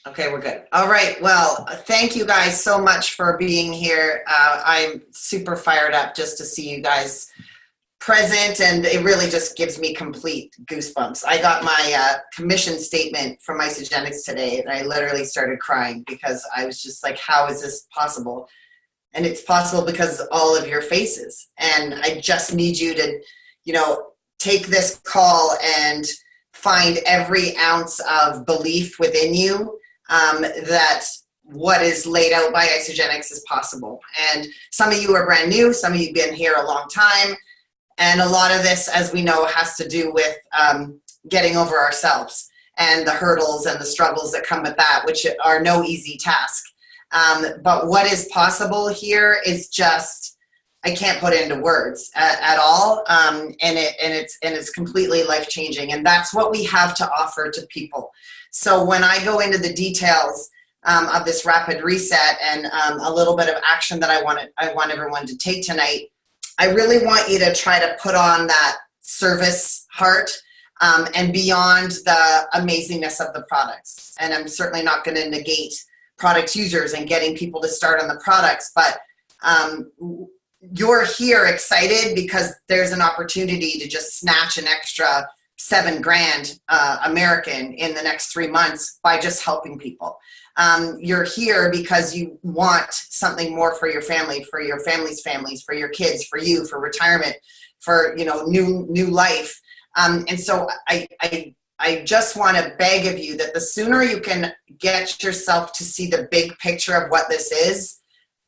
Okay, we're good. All right. Well, thank you guys so much for being here. I'm super fired up just to see you guys present, and it really just gives me complete goosebumps. I got my commission statement from Isogenics today, and I literally started crying because I was just like, how is this possible? And it's possible because of all of your faces. And I just need you to, take this call and find every ounce of belief within you that what is laid out by Isogenics is possible. And some of you are brand new, some of you have been here a long time. And a lot of this, as we know, has to do with getting over ourselves and the hurdles and the struggles that come with that, which are no easy task. But what is possible here is just, I can't put it into words at all. And it's completely life-changing. And that's what we have to offer to people. So when I go into the details of this rapid reset and a little bit of action that I want everyone to take tonight, I really want you to try to put on that service heart and beyond the amazingness of the products. And I'm certainly not going to negate product users and getting people to start on the products, but you're here excited because there's an opportunity to just snatch an extra $7,000 American in the next 3 months by just helping people. You're here because you want something more for your family, for your family's families, for your kids, for you, for retirement, for new life. And so I just want to beg of you that the sooner you can get yourself to see the big picture of what this is,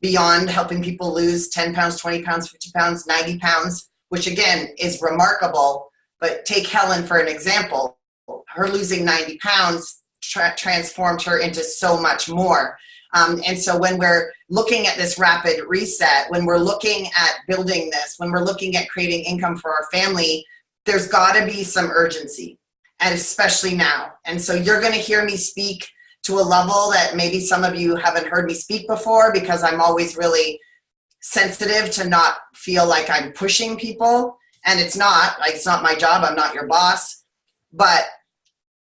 beyond helping people lose 10 pounds, 20 pounds, 50 pounds, 90 pounds, which again is remarkable. But take Helen for an example. Her losing 90 pounds transformed her into so much more. And so when we're looking at this rapid reset, when we're looking at building this, when we're looking at creating income for our family, there's got to be some urgency, and especially now. And so you're going to hear me speak to a level that maybe some of you haven't heard me speak before, because I'm always really sensitive to not feel like I'm pushing people. And it's not my job. I'm not your boss. But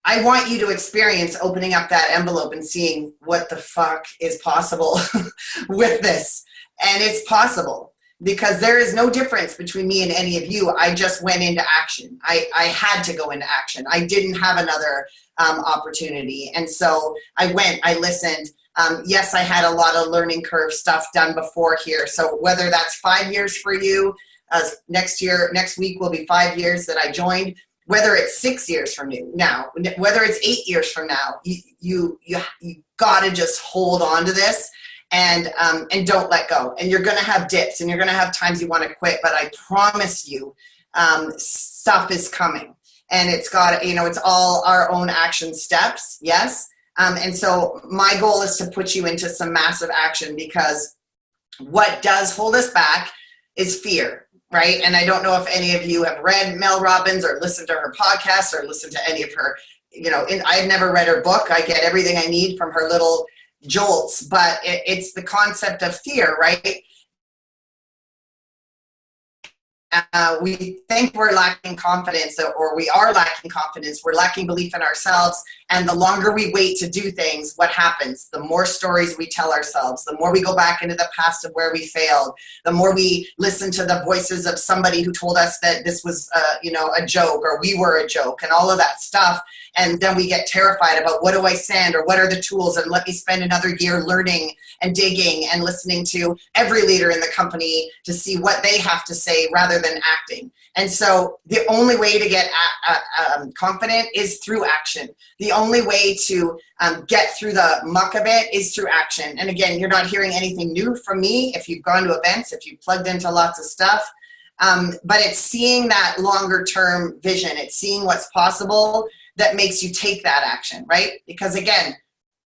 I want you to experience opening up that envelope and seeing what the fuck is possible with this. And it's possible because there is no difference between me and any of you. I just went into action. I had to go into action. I didn't have another opportunity. And so I went, I listened. Yes, I had a lot of learning curve stuff done before here. So whether that's 5 years for you, next week will be 5 years that I joined. Whether it's 6 years from now, whether it's 8 years from now, you got to just hold on to this and don't let go. And you're going to have dips and you're going to have times you want to quit, but I promise you, stuff is coming, and it's all our own action steps. Yes. And so my goal is to put you into some massive action, because what does hold us back is fear. Right. And I don't know if any of you have read Mel Robbins or listened to her podcast or listened to any of her, I've never read her book. I get everything I need from her little jolts, but it's the concept of fear, right? We think we're lacking confidence, or we are lacking confidence. We're lacking belief in ourselves. And the longer we wait to do things, what happens? The more stories we tell ourselves, the more we go back into the past of where we failed, the more we listen to the voices of somebody who told us that this was, a joke, or we were a joke, and all of that stuff. And then we get terrified about, what do I send, or what are the tools? And let me spend another year learning and digging and listening to every leader in the company to see what they have to say rather than acting. And so the only way to get confident is through action. The only way to get through the muck of it is through action. And again, you're not hearing anything new from me if you've gone to events, if you've plugged into lots of stuff. But it's seeing that longer term vision. It's seeing what's possible that makes you take that action, right? Because again,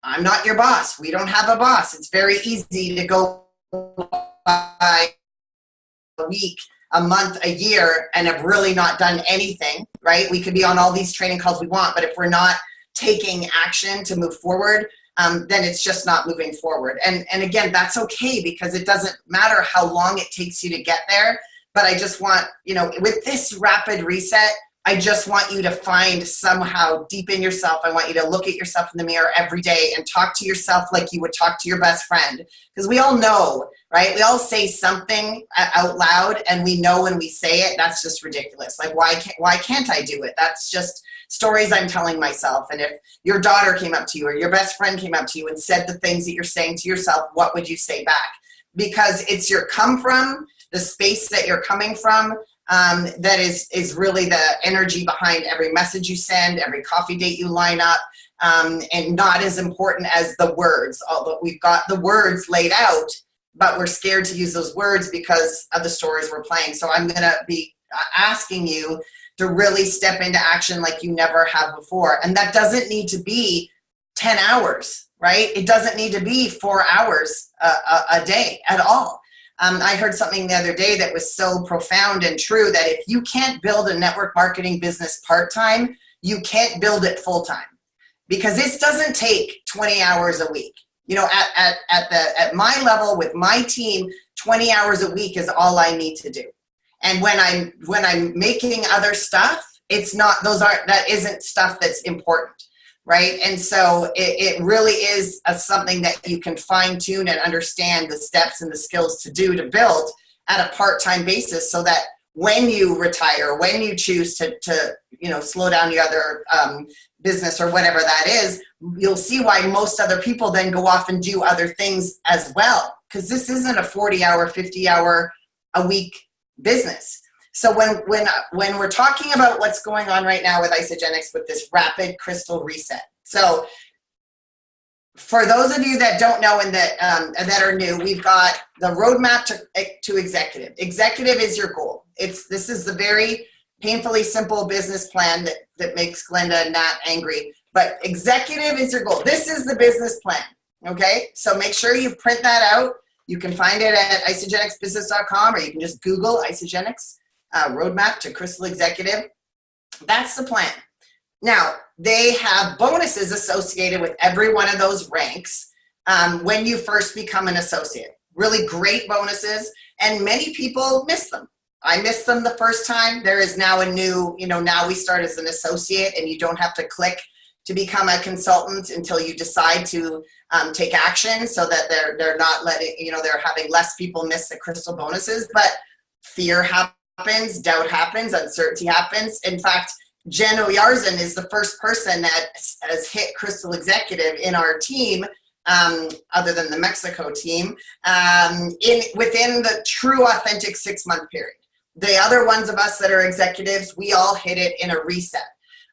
I'm not your boss. We don't have a boss. It's very easy to go by a week, a month, a year, and have really not done anything, right? We could be on all these training calls we want, but if we're not taking action to move forward, then it's just not moving forward. And again, that's okay, because it doesn't matter how long it takes you to get there. But I just want, with this rapid reset, I just want you to find somehow deep in yourself. I want you to look at yourself in the mirror every day and talk to yourself like you would talk to your best friend. Because we all know, right? We all say something out loud, and we know when we say it, that's just ridiculous. Like, why can't I do it? That's just stories I'm telling myself. And if your daughter came up to you or your best friend came up to you and said the things that you're saying to yourself, what would you say back? Because it's your come from, the space that you're coming from, that is really the energy behind every message you send, every coffee date you line up, and not as important as the words. Although we've got the words laid out, but we're scared to use those words because of the stories we're playing. So I'm going to be asking you to really step into action like you never have before. And that doesn't need to be 10 hours, right? It doesn't need to be 4 hours a day at all. I heard something the other day that was so profound and true, that if you can't build a network marketing business part-time, you can't build it full-time, because this doesn't take 20 hours a week. You know, at my level with my team, 20 hours a week is all I need to do. And when I'm making other stuff, that isn't stuff that's important. Right. And so it really is something that you can fine tune and understand the steps and the skills to do to build at a part-time basis, so that when you retire, when you choose to slow down your other business or whatever that is, you'll see why most other people then go off and do other things as well. Because this isn't a 40-hour, 50-hour a week business. So when we're talking about what's going on right now with Isagenix with this rapid crystal reset. So for those of you that don't know and that are new, we've got the roadmap to executive. Executive is your goal. This is the very painfully simple business plan that makes Glenda and Nat angry. But executive is your goal. This is the business plan. Okay, so make sure you print that out. You can find it at isagenixbusiness.com, or you can just Google Isagenix. Roadmap to Crystal Executive. That's the plan. Now, they have bonuses associated with every one of those ranks when you first become an associate. Really great bonuses, and many people miss them. I missed them the first time. There is now a new, now we start as an associate, and you don't have to click to become a consultant until you decide to take action, so that they're not letting, they're having less people miss the crystal bonuses. But fear happens, doubt happens, uncertainty happens. In fact, Jen Oyarzun is the first person that has hit Crystal Executive in our team, other than the Mexico team, within the true authentic 6-month period. The other ones of us that are executives, we all hit it in a reset.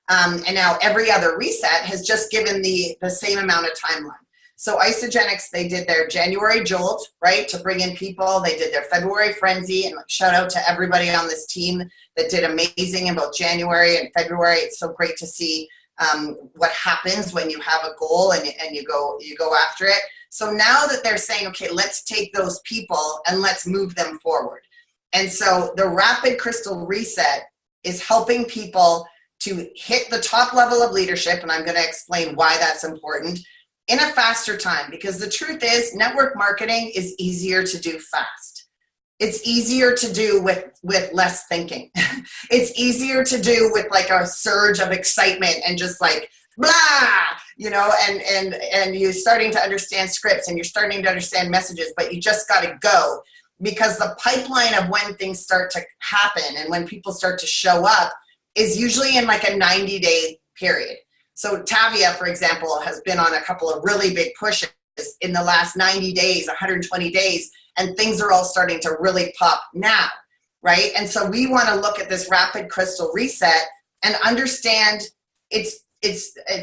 And now every other reset has just given the same amount of timeline. So Isagenix, they did their January Jolt, right, to bring in people. They did their February Frenzy, and shout out to everybody on this team that did amazing in both January and February. It's so great to see what happens when you have a goal and you go after it. So now that they're saying, okay, let's take those people and let's move them forward. And so the Rapid Crystal Reset is helping people to hit the top level of leadership, and I'm going to explain why that's important, in a faster time. Because the truth is, network marketing is easier to do fast. It's easier to do with less thinking. It's easier to do with like a surge of excitement and just like blah, and you're starting to understand scripts and you're starting to understand messages, but you just got to go, because the pipeline of when things start to happen and when people start to show up is usually in like a 90-day period. So Tavia, for example, has been on a couple of really big pushes in the last 90 days, 120 days, and things are all starting to really pop now, right? And so we want to look at this Rapid Crystal Reset and understand it's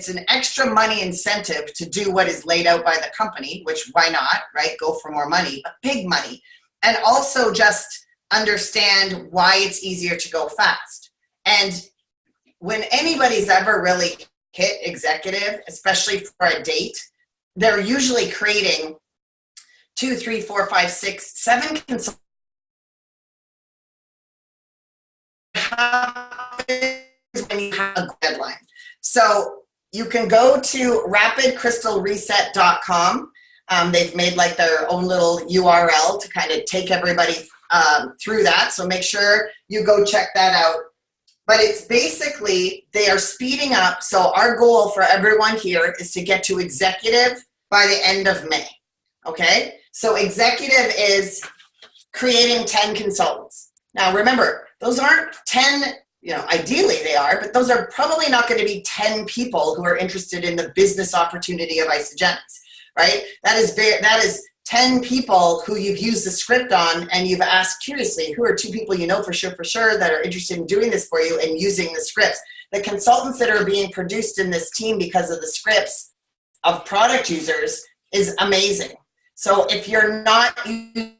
an extra money incentive to do what is laid out by the company, which why not, right? Go for more money, but big money. And also just understand why it's easier to go fast. And when anybody's ever really hit executive, especially for a date, they're usually creating 2, 3, 4, 5, 6, 7 consultants. When you have a deadline. So you can go to rapidcrystalreset.com. They've made like their own little URL to kind of take everybody through that. So make sure you go check that out. but it's basically, they are speeding up. So our goal for everyone here is to get to executive by the end of May, okay? So executive is creating 10 consultants. Now remember, those aren't 10, you know, ideally they are, but those are probably not going to be 10 people who are interested in the business opportunity of Isagenix, right? That is 10 people who you've used the script on and you've asked curiously, who are 2 people you know for sure that are interested in doing this for you and using the scripts. The consultants that are being produced in this team because of the scripts of product users is amazing. So if you're not using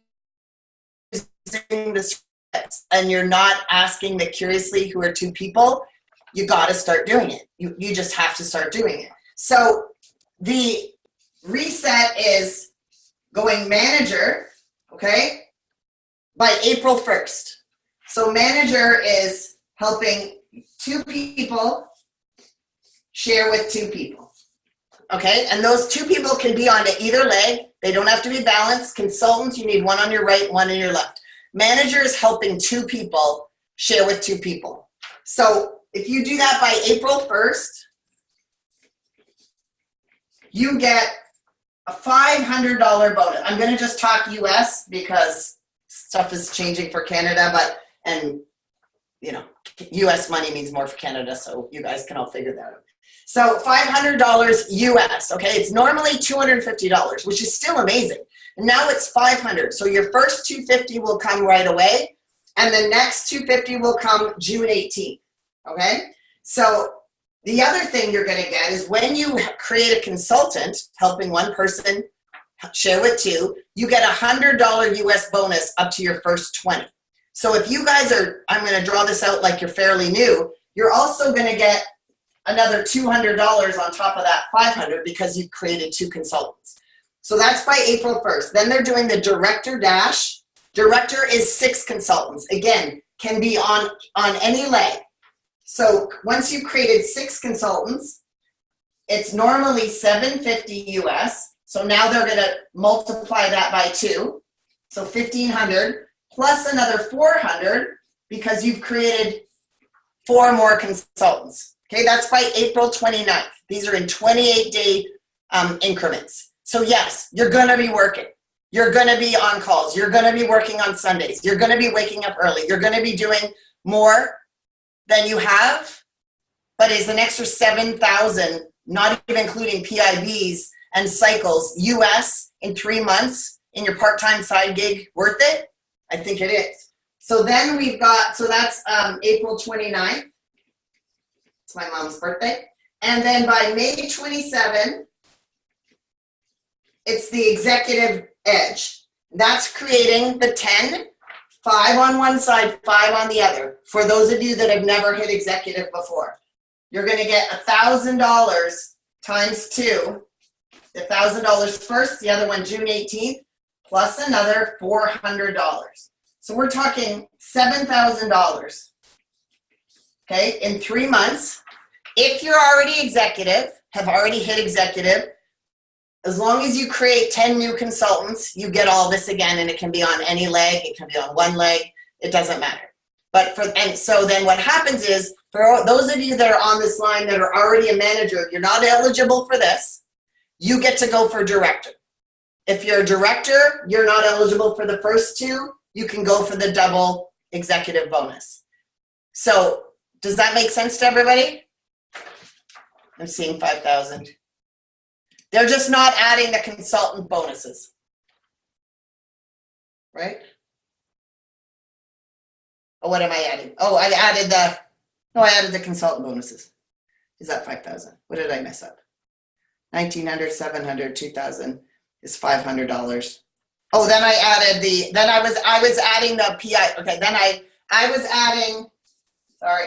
the scripts and you're not asking the curiously who are 2 people, you got to start doing it. You just have to start doing it. So the reset is going manager, okay, by April 1st. So manager is helping 2 people share with 2 people, okay? And those 2 people can be on either leg. They don't have to be balanced. Consultant, you need one on your right, one on your left. Manager is helping 2 people share with 2 people. So if you do that by April 1st, you get a $500 bonus. I'm going to just talk US because stuff is changing for Canada, and you know, US money means more for Canada, so you guys can all figure that out. So $500 US, okay? It's normally $250, which is still amazing. And now it's $500. So your first $250 will come right away, and the next $250 will come June 18th, okay? So the other thing you're going to get is when you create a consultant helping 1 person share with 2, you get a $100 US bonus up to your first 20. So if you guys are, I'm going to draw this out like you're fairly new, you're also going to get another $200 on top of that $500 because you created 2 consultants. So that's by April 1st. Then they're doing the director dash. Director is 6 consultants. Again, can be on any leg. So once you've created 6 consultants, it's normally $750 US. So now they're going to multiply that by 2. So 1,500 plus another 400 because you've created 4 more consultants. Okay, that's by April 29th. These are in 28-day increments. So yes, you're going to be working. You're going to be on calls. You're going to be working on Sundays. You're going to be waking up early. You're going to be doing more than you have, but is an extra 7,000, not even including PIBs and cycles, US in 3 months in your part-time side gig worth it? I think it is. So then we've got, so that's April 29th. It's my mom's birthday. And then by May 27, it's the executive edge. That's creating the 10, 5 on one side, 5 on the other. For those of you that have never hit executive before, you're going to get $1,000 times 2. The $1,000 first, the other one June 18th, plus another $400. So we're talking $7,000, okay, in 3 months. If you're already executive, have already hit executive, as long as you create 10 new consultants, you get all this again, and it can be on any leg, it can be on one leg, it doesn't matter. And so then what happens is, for those of you that are on this line that are already a manager, you're not eligible for this, you get to go for director. If you're a director, you're not eligible for the first 2, you can go for the double executive bonus. So does that make sense to everybody? I'm seeing 5,000. They're just not adding the consultant bonuses, right? Oh, what am I adding? Oh, I added the consultant bonuses. Is that 5,000? What did I mess up? 1,900, 700, 2,000 is $500. Oh, then I added I was adding the PI. Okay, then I was adding, sorry.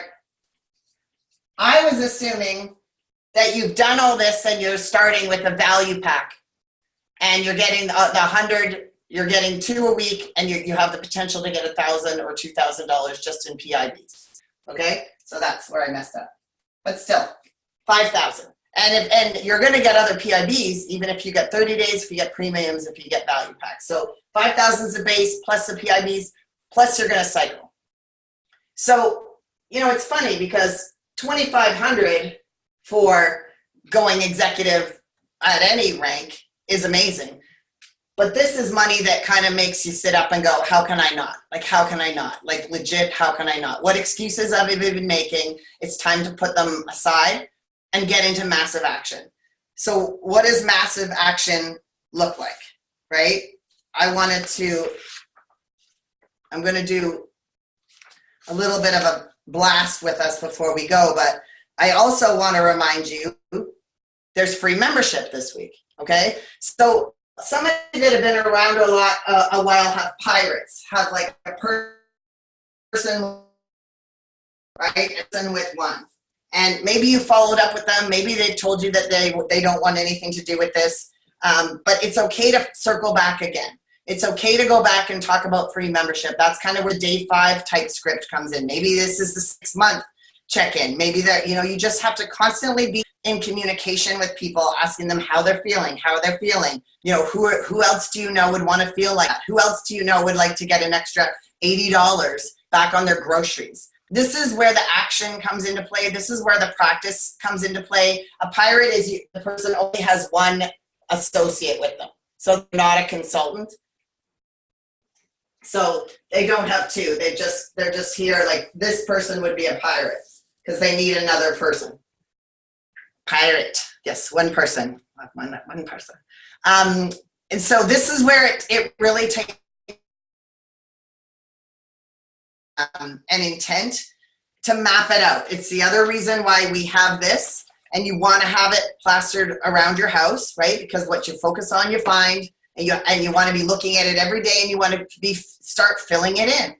I was assuming that you've done all this and you're starting with a value pack and you're getting the 100, you're getting 2 a week, and you have the potential to get $1,000 or $2,000 just in PIBs. Okay, so that's where I messed up. But still, 5,000. And you're going to get other PIBs, even if you get 30 days, if you get premiums, if you get value packs. So 5,000 is the base plus the PIBs, plus you're going to cycle. So you know, it's funny because 2,500 for going executive at any rank is amazing. But this is money that kind of makes you sit up and go, how can I not? Like, how can I not? Like, legit, how can I not? What excuses have I been making? It's time to put them aside and get into massive action. So what does massive action look like, right? I'm going to do a little bit of a blast with us before we go, but I also want to remind you there's free membership this week, okay? So some of you that have been around a while have pirates, have like a person, right? A person with one. And maybe you followed up with them. Maybe they've told you that they don't want anything to do with this. But it's okay to circle back again. It's okay to go back and talk about free membership. That's kind of where day 5 type script comes in. Maybe this is the 6-month check-in. Maybe that, you know, you just have to constantly be in communication with people, asking them how they're feeling. You know, who else do you know would want to feel like that? Who else do you know would like to get an extra $80 back on their groceries? This is where the action comes into play. This is where the practice comes into play. A pirate is the person only has one associate with them. So they're not a consultant. So they don't have two. They're just here, like this person would be a pirate because they need another person. Pirate, yes, one person, one person. And so this is where it really takes an intent to map it out. It's the other reason why we have this, and you want to have it plastered around your house, right? Because what you focus on, you find, and you want to be looking at it every day, and you want to start filling it in.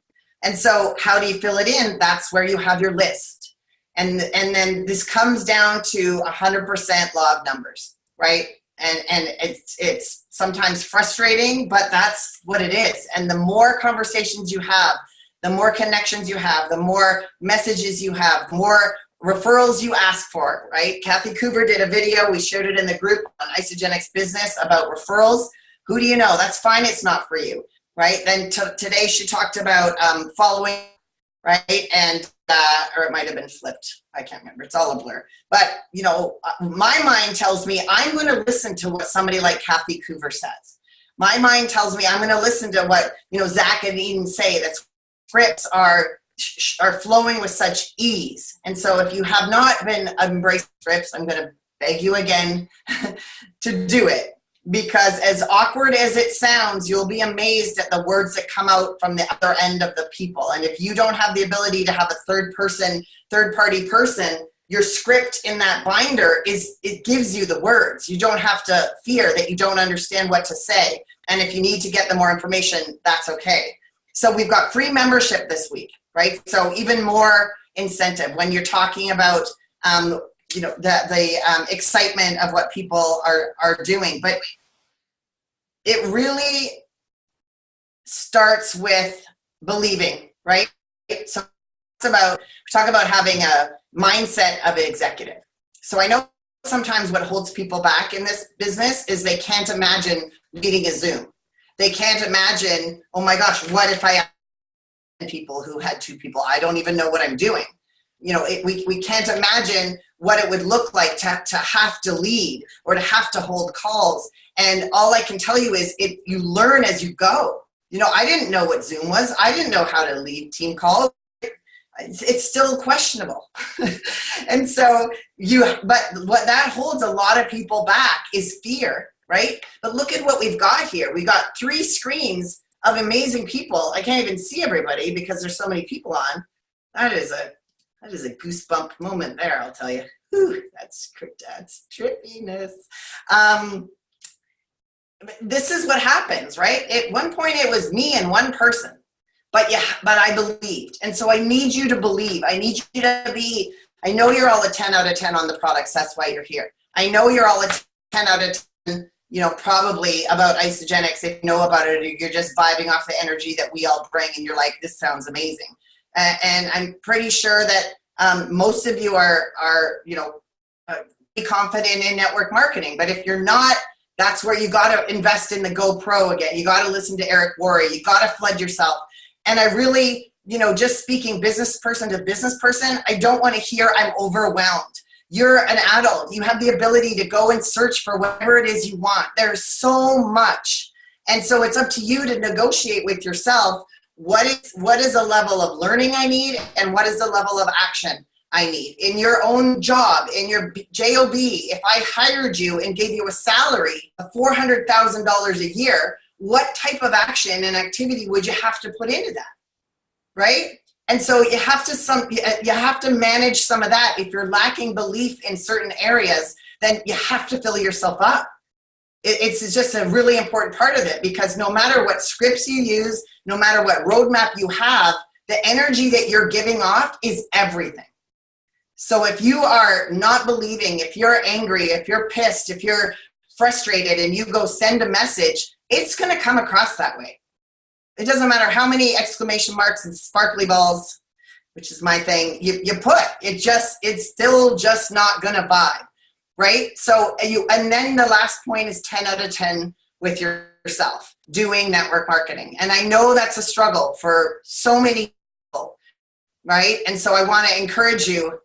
And so how do you fill it in? That's where you have your list. And then this comes down to 100% law of numbers, right? And it's sometimes frustrating, but that's what it is. And the more conversations you have, the more connections you have, the more messages you have, the more referrals you ask for, right? Kathy Coover did a video, we shared it in the group on Isagenix Business about referrals. Who do you know? That's fine, it's not for you, right? Then today she talked about following, right? And, or it might have been flipped, I can't remember, it's all a blur. But, you know, my mind tells me I'm gonna listen to what somebody like Kathy Coover says. My mind tells me I'm gonna listen to what, you know, Zach and Eden say, that scripts are flowing with such ease. And so if you have not been embracing scripts, I'm gonna beg you again to do it. Because as awkward as it sounds, you'll be amazed at the words that come out from the other end of the people. And if you don't have the ability to have a third-party person, your script in that binder it gives you the words. You don't have to fear that you don't understand what to say. And if you need to get the more information, that's okay. So we've got free membership this week, right? So even more incentive when you're talking about you know, the excitement of what people are doing. But it really starts with believing, right? So we talk about having a mindset of an executive. So I know sometimes what holds people back in this business is they can't imagine leading a Zoom. They can't imagine, oh my gosh, what if I had people who had 2 people? I don't even know what I'm doing. You know, we can't imagine what it would look like to have to lead or to have to hold calls. And all I can tell you is you learn as you go. You know, I didn't know what Zoom was. I didn't know how to lead team calls. It's still questionable. And so but what that holds a lot of people back is fear, right? But look at what we've got here. We got 3 screens of amazing people. I can't even see everybody because there's so many people on. That is a goosebump moment there, I'll tell you. Whew, that's trippiness. This is what happens, right? At one point it was me and one person, but I believed. And so I need you to believe. I need you to be, I know you're all a 10 out of 10 on the products. That's why you're here. I know you're all a 10 out of 10, you know, probably about Isagenix. If you know about it, you're just vibing off the energy that we all bring and you're like, this sounds amazing. And I'm pretty sure that most of you are you know, be confident in network marketing. But if you're not, that's where you got to invest in the GoPro again. You got to listen to Eric Worre. You got to flood yourself. And I really just speaking business person to business person, I don't want to hear I'm overwhelmed. You're an adult. You have the ability to go and search for whatever it is you want. There's so much. And so it's up to you to negotiate with yourself. What is the level of learning I need, and what is the level of action I need in your own job, in your job? If I hired you and gave you a salary of $400,000 a year, what type of action and activity would you have to put into that, right? And so you have to manage some of that. If you're lacking belief in certain areas, then you have to fill yourself up. It's just a really important part of it, because no matter what scripts you use, no matter what roadmap you have, the energy that you're giving off is everything. So if you are not believing, if you're angry, if you're pissed, if you're frustrated, and you go send a message, it's going to come across that way. It doesn't matter how many exclamation marks and sparkly balls, which is my thing, you put. It's still just not going to vibe, right? So and then the last point is 10 out of 10 with yourself, doing network marketing. And I know that's a struggle for so many people, right? And so I want to encourage you,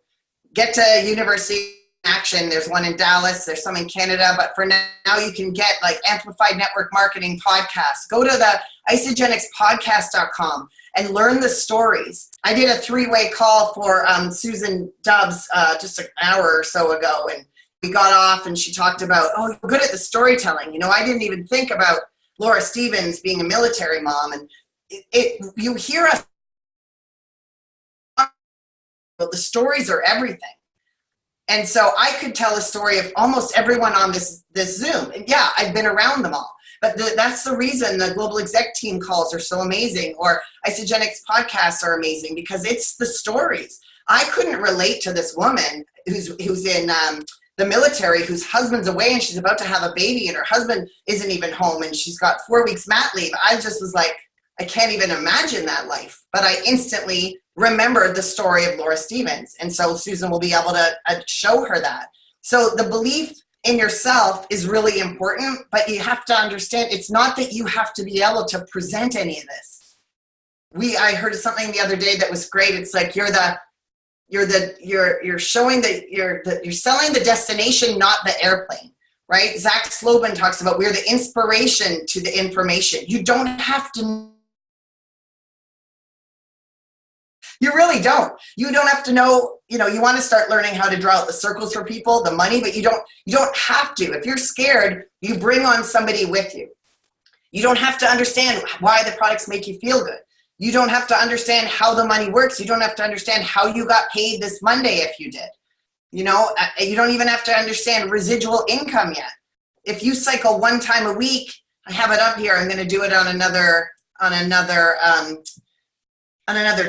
get to University Action. There's one in Dallas, there's some in Canada, but for now you can get like Amplified Network Marketing podcasts. Go to the isagenixpodcast.com and learn the stories. I did a 3-way call for Susan Dubbs just an hour or so ago, and we got off and she talked about, oh, you're good at the storytelling. I didn't even think about Laura Stevens being a military mom, and you hear us, but the stories are everything. And so I could tell a story of almost everyone on this Zoom. And yeah, I've been around them all. But that's the reason the Global Exec Team calls are so amazing, or Isagenix podcasts are amazing, because it's the stories. I couldn't relate to this woman who's in the military, whose husband's away and she's about to have a baby and her husband isn't even home and she's got 4 weeks mat leave. I just was like, I can't even imagine that life. But I instantly remembered the story of Laura Stevens. And so Susan will be able to show her that. So the belief in yourself is really important, but you have to understand it's not that you have to be able to present any of this. I heard something the other day that was great. It's like you're showing that you're selling the destination, not the airplane, right? Zach Slobin talks about we're the inspiration to the information. You don't have to. You really don't. You don't have to know, you want to start learning how to draw out the circles for people, the money, but you don't have to. If you're scared, you bring on somebody with you. You don't have to understand why the products make you feel good. You don't have to understand how the money works. You don't have to understand how you got paid this Monday if you did. You don't even have to understand residual income yet. If you cycle one time a week, I have it up here. I'm going to do it on another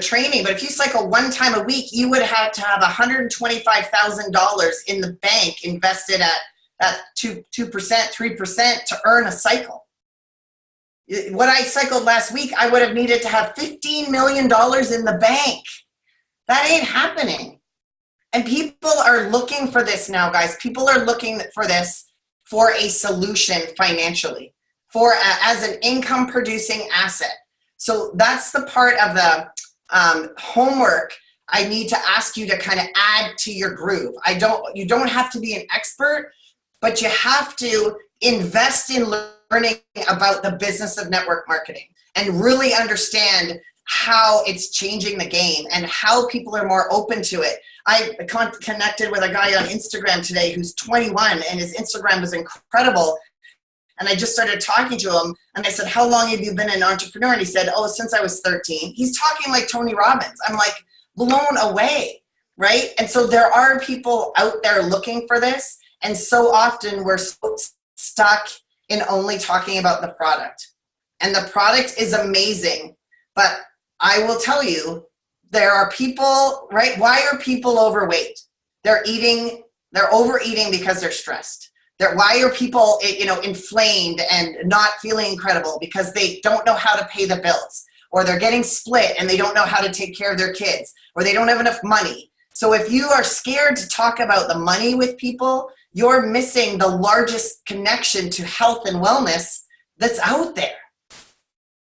training. But if you cycle one time a week, you would have to have $125,000 in the bank invested at 2%, 3% to earn a cycle. What I cycled last week, I would have needed to have $15 million in the bank. That ain't happening. And people are looking for this now, guys. People are looking for this for a solution financially, as an income producing asset. So that's the part of the homework I need to ask you to kind of add to your groove. You don't have to be an expert, but you have to invest in learning about the business of network marketing and really understand how it's changing the game and how people are more open to it. I connected with a guy on Instagram today who's 21 and his Instagram was incredible. And I just started talking to him and I said, how long have you been an entrepreneur? And he said, oh, since I was 13. He's talking like Tony Robbins. I'm like blown away, right? And so there are people out there looking for this. And so often we're so stuck in only talking about the product. And the product is amazing. But I will tell you, there are people, right? Why are people overweight? They're overeating because they're stressed. Why are people, inflamed and not feeling incredible? Because they don't know how to pay the bills, or they're getting split and they don't know how to take care of their kids, or they don't have enough money. So if you are scared to talk about the money with people, you're missing the largest connection to health and wellness that's out there.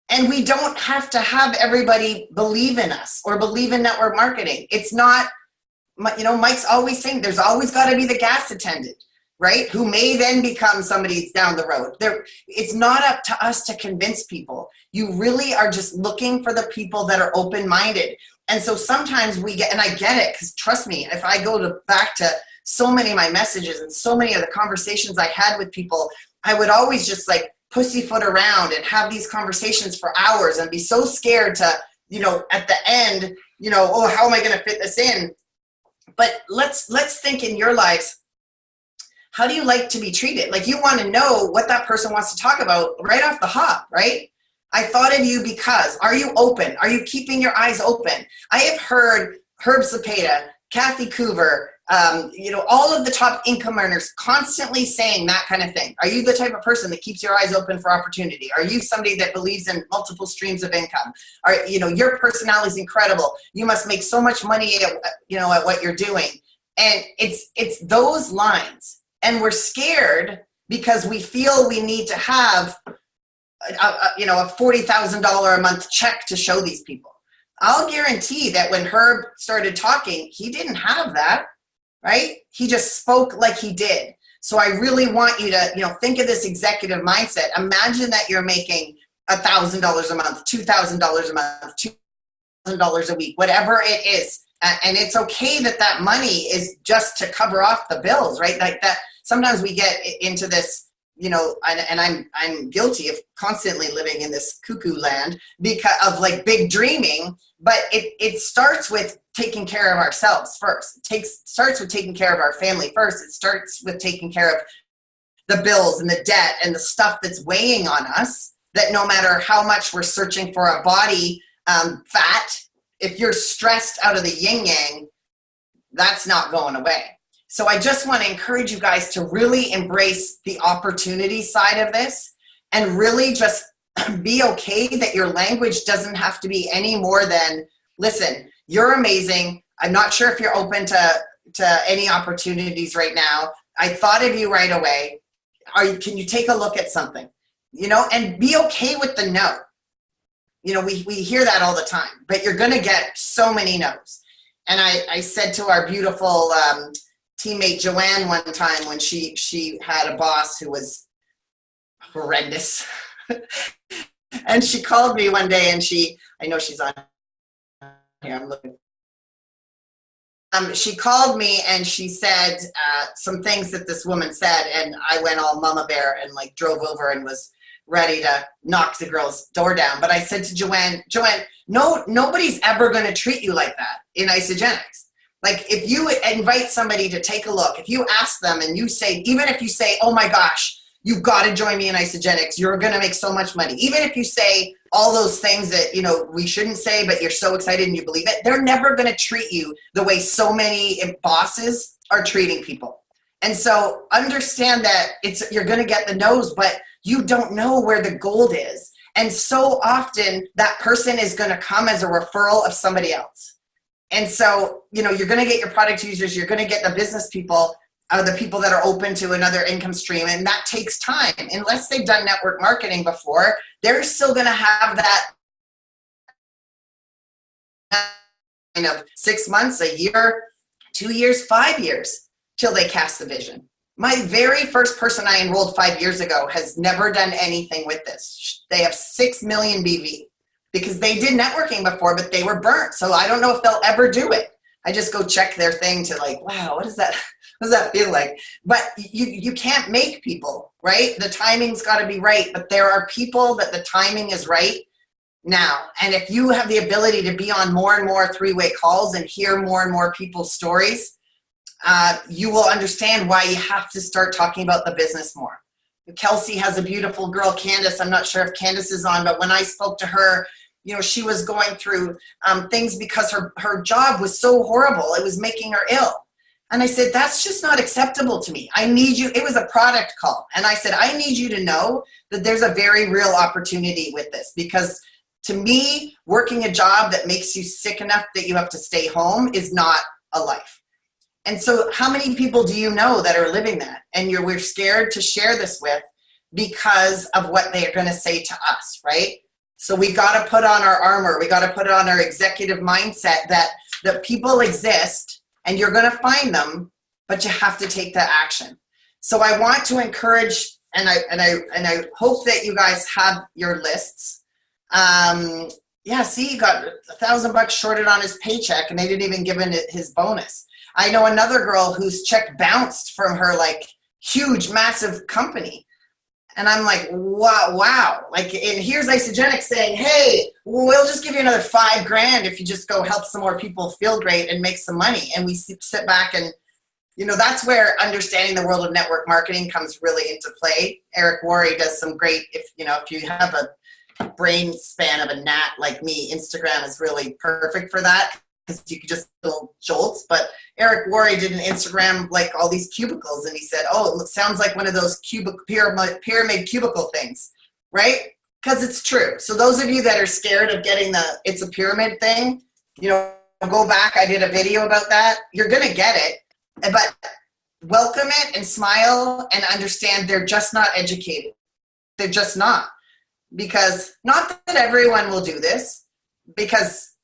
And we don't have to have everybody believe in us or believe in network marketing. It's not, Mike's always saying there's always got to be the gas attendant, right? Who may then become somebody down the road. It's not up to us to convince people. You really are just looking for the people that are open-minded. And so sometimes we get, and I get it, because trust me, if I go back to so many of my messages and so many of the conversations I had with people, I would always just like pussyfoot around and have these conversations for hours and be so scared to, at the end, oh, how am I going to fit this in? But let's think in your lives, how do you like to be treated? Like, you want to know what that person wants to talk about right off the hop, right? I thought of you because, are you open? Are you keeping your eyes open? I have heard Herb Cepeda, Kathy Coover, all of the top income earners constantly saying that kind of thing. Are you the type of person that keeps your eyes open for opportunity? Are you somebody that believes in multiple streams of income? Your personality is incredible. You must make so much money at what you're doing. And it's those lines. And we're scared because we feel we need to have a $40,000 a month check to show these people. I'll guarantee that when Herb started talking, he didn't have that, right? He just spoke like he did. So I really want you to, think of this executive mindset. Imagine that you're making $1,000 a month, $2,000 a month, $2,000 a week, whatever it is. And it's okay that money is just to cover off the bills, right? Like that. Sometimes we get into this, and I'm guilty of constantly living in this cuckoo land because of like big dreaming, but it starts with taking care of ourselves first. Starts with taking care of our family first. It starts with taking care of the bills and the debt and the stuff that's weighing on us, that no matter how much we're searching for a body fat, if you're stressed out of the yin yang, that's not going away. So I just want to encourage you guys to really embrace the opportunity side of this and really just be okay that your language doesn't have to be any more than, listen, you're amazing. I'm not sure if you're open to any opportunities right now. I thought of you right away. Can you take a look at something? And be okay with the no. We hear that all the time, but you're going to get so many no's. And I said to our beautiful teammate Joanne one time when she had a boss who was horrendous. And she called me one day and I know she's on here, I'm looking. She called me and she said some things that this woman said, and I went all mama bear and like drove over and was ready to knock the girl's door down. But I said to Joanne, no, nobody's ever going to treat you like that in Isagenix. Like, if you invite somebody to take a look, if you ask them and you say, even if you say, oh my gosh, you've got to join me in Isagenix, you're going to make so much money. Even if you say all those things that, we shouldn't say, but you're so excited and you believe it, they're never going to treat you the way so many bosses are treating people. And so understand that you're going to get the no's, but you don't know where the gold is. And so often that person is going to come as a referral of somebody else. And so, you're going to get your product users, you're going to get the business people, the people that are open to another income stream. And that takes time. Unless they've done network marketing before, they're still going to have that kind of 6 months, a year, 2 years, 5 years till they cast the vision. My very first person I enrolled 5 years ago has never done anything with this. They have 6 million BV. Because they did networking before, but they were burnt. So I don't know if they'll ever do it. I just go check their thing to like, wow, what does that feel like? But you can't make people, right? The timing's got to be right. But there are people that the timing is right now. And if you have the ability to be on more and more three-way calls and hear more and more people's stories, you will understand why you have to start talking about the business more. Kelsey has a beautiful girl, Candace. I'm not sure if Candace is on, but when I spoke to her, she was going through things because her job was so horrible. It was making her ill. And I said, that's just not acceptable to me. I need you. It was a product call. And I said, I need you to know that there's a very real opportunity with this, because to me, working a job that makes you sick enough that you have to stay home is not a life. And so how many people do you know that are living that? And we're scared to share this with because of what they are going to say to us, right? So we got to put on our armor. We got to put on our executive mindset that people exist and you're going to find them, but you have to take that action. So I want to encourage, and I hope that you guys have your lists. Yeah, see, he got $1,000 shorted on his paycheck and they didn't even give him his bonus. I know another girl whose check bounced from her like huge, massive company. And I'm like, wow. Like, and here's Isagenix saying, hey, we'll just give you another $5,000 if you just go help some more people feel great and make some money. And we sit back and, that's where understanding the world of network marketing comes really into play. Eric Worre does some great, if you have a brain span of a gnat like me, Instagram is really perfect for that because you could just feel jolts. But Eric Worre did an Instagram like all these cubicles, and he said, oh, it sounds like one of those pyramid cubicle things, right? Because it's true. So those of you that are scared of getting it's a pyramid thing, go back. I did a video about that. You're going to get it, but welcome it and smile and understand they're just not educated. They're just not. Because not that everyone will do this, because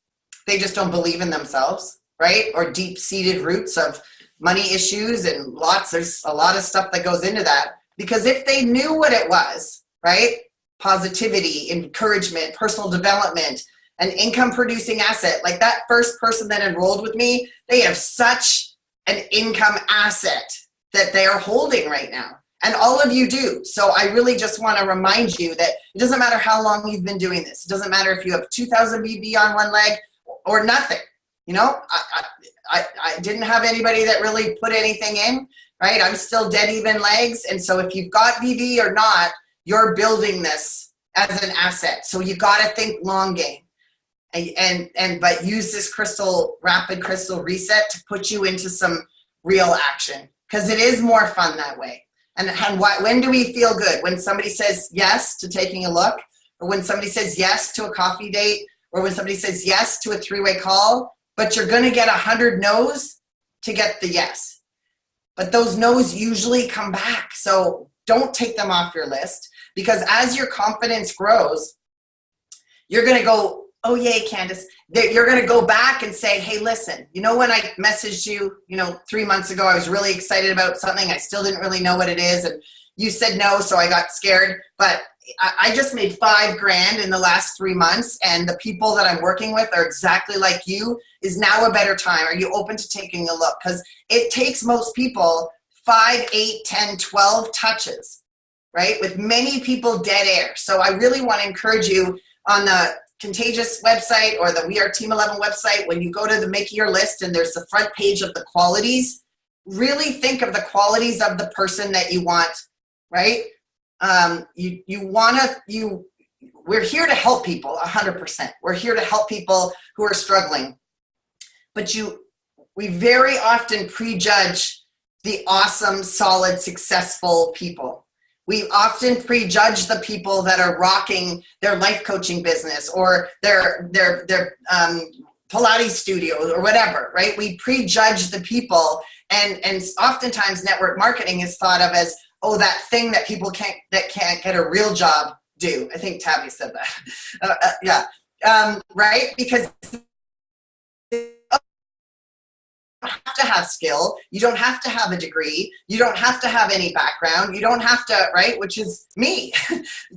they just don't believe in themselves, right? Or deep-seated roots of money issues and there's a lot of stuff that goes into that. Because if they knew what it was, right? Positivity, encouragement, personal development, an income-producing asset, like that first person that enrolled with me, they have such an income asset that they are holding right now. And all of you do. So I really just want to remind you that it doesn't matter how long you've been doing this. It doesn't matter if you have 2,000 BB on one leg or nothing. I didn't have anybody that really put anything in, right? I'm still dead even legs. And so if you've got BB or not, you're building this as an asset. So you got to think long game. But use this rapid crystal reset to put you into some real action, because it is more fun that way. And when do we feel good? When somebody says yes to taking a look, or when somebody says yes to a coffee date, or when somebody says yes to a 3-way call, but you're going to get 100 no's to get the yes. But those no's usually come back. So don't take them off your list, because as your confidence grows, you're going to go, oh, yay, Candace. You're going to go back and say, hey, listen, when I messaged you, 3 months ago, I was really excited about something. I still didn't really know what it is. And you said no, so I got scared. But I just made $5,000 in the last 3 months. And the people that I'm working with are exactly like you. Is now a better time? Are you open to taking a look? Because it takes most people 5, 8, 10, 12 touches, right? With many people dead air. So I really want to encourage you on the Contagious website or the We Are Team 11 website, when you go to the Make Your List and there's the front page of the qualities, really think of the qualities of the person that you want, right? We're here to help people 100%. We're here to help people who are struggling. But we very often prejudge the awesome, solid, successful people. We often prejudge the people that are rocking their life coaching business or their Pilates studio or whatever, right? We prejudge the people, and oftentimes network marketing is thought of as, oh, that thing that people can't get a real job do. I think Tabby said that. Right? Because have to have skill. You don't have to have a degree. You don't have to have any background. You don't have to, right? Which is me.